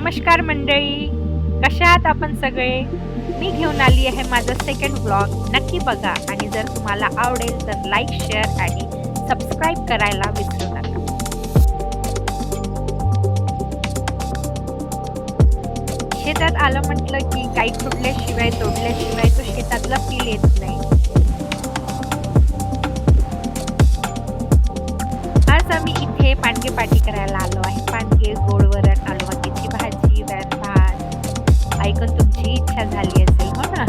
नमस्कार मंडळी, कशा आहात आपण सगळे? मी घेऊन आली आहे माझा सेकंड व्लॉग. नक्की बघा आणि जर तुम्हाला आवडेल तर लाईक, शेअर आणि सबस्क्राईब करायला विसरू नका. शेतात आलं म्हटलं की काही खुडल्याशिवाय, तोडल्याशिवाय तो शेतातला फील येत नाही. आज आम्ही इथे पानगे पार्टी करायला आलो आहे. पानगे, गोड वरण, आलू वांग्याची भाजी, वरण भात. ऐकून तुमची इच्छा झाली असेल, हो ना?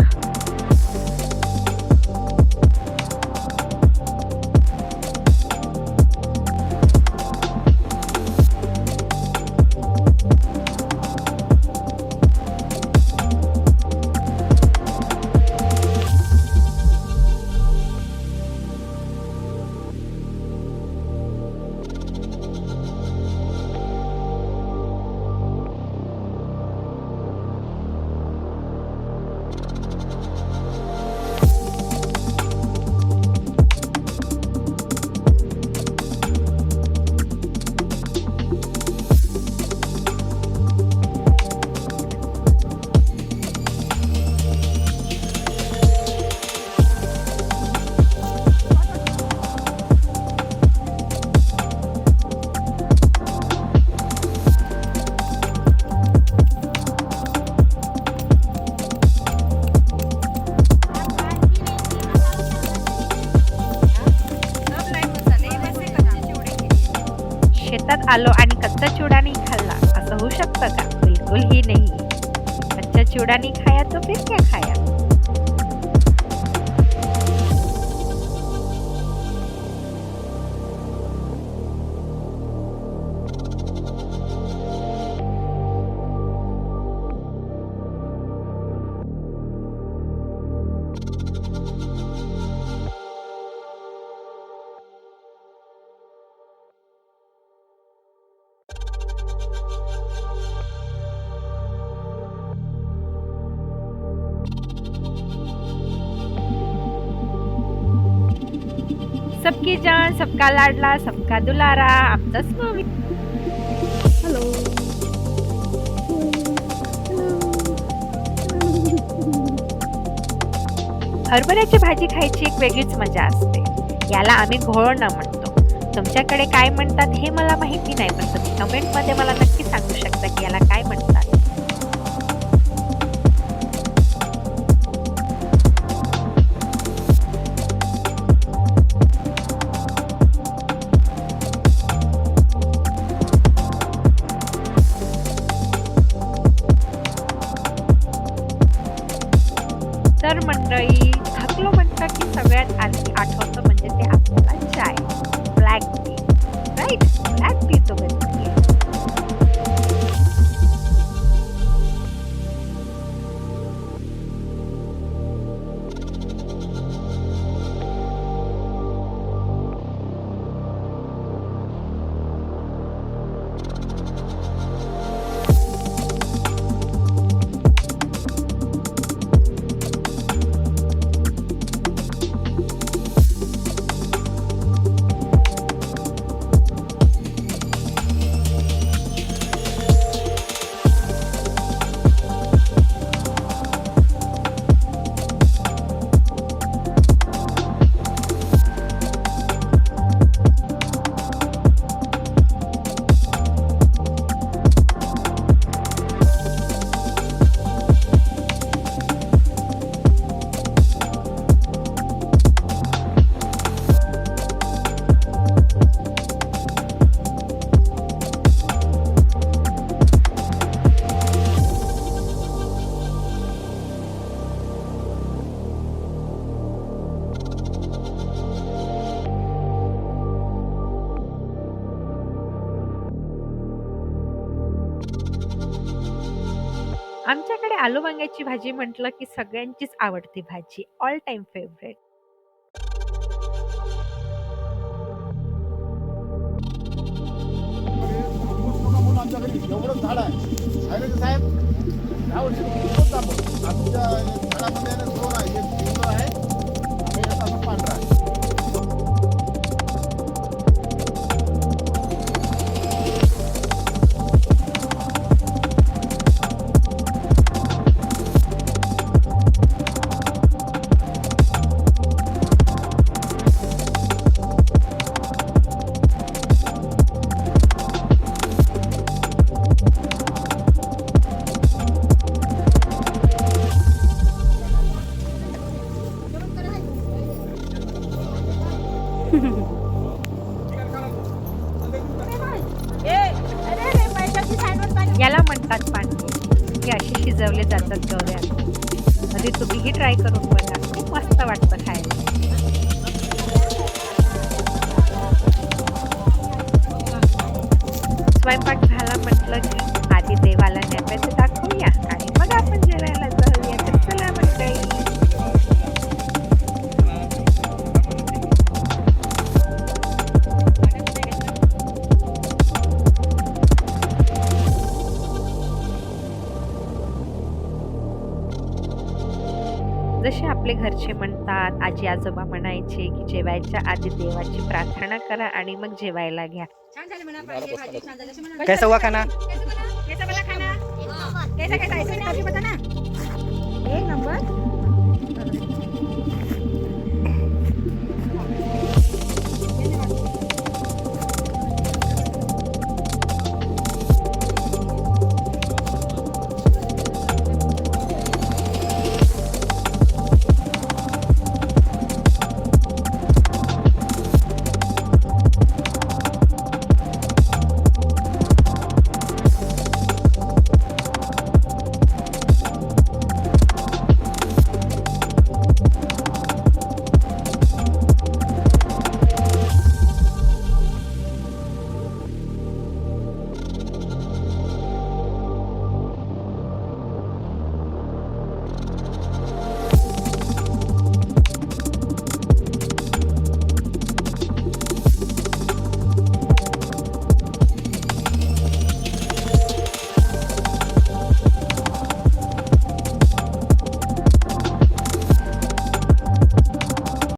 शेतात आलो आणि कच्चा चिवडा नाही खाल्ला असं होऊ शकतं का? बिलकुल ही नाही. कच्चा चिवडा नहीं खाया तो फिर क्या खाया? सबकी जान, सबका लाडला, सबका दुलारा, आमचा स्नोवी. हॅलो. हरभऱ्याची भाजी खायची एक वेगळीच मजा असते. याला आम्ही घोळणं म्हणतो. तुमच्याकडे काय म्हणतात हे मला माहिती नाही, पण तुम्ही कमेंटमध्ये मला नक्की सांगू शकता की याला काय म्हणतात. तर मंडळी, थकलो म्हटलं की सगळ्यात आधी आठवतं म्हणजे ते आपल्याला चाय, black tea. Right, black tea तो बनते. आमच्याकडे आलू वांग्याची भाजी म्हटलं की सगळ्यांचीच आवडती भाजी, ऑल टाइम फेवरेट. आमच्या घरी एवढं झाड आहे ना साहेब. ह्या वर्षी खूपच दाखव आमच्या झाडामध्ये दोन आहे, एक हिंदू आहे आणि एक असं पांढरा आहे. कधी तुम्हीही ट्राय करून बघा. खूप मस्त वाटतं खायला. स्वयंपाक झाला म्हटलं की आधी देवाला नैवेद्य दाखवूया आणि मग आपण जेवायला जाऊया. तर चला मंडळी. जसे आपले घरचे म्हणतात, आजी आजोबा म्हणायचे की जेवायच्या आधी देवाची प्रार्थना करा आणि मग जेवायला घ्या. कैसा हुआ खाना? कैसा बना खाना? कैसा कैसा ऐसे में आप ही बताना।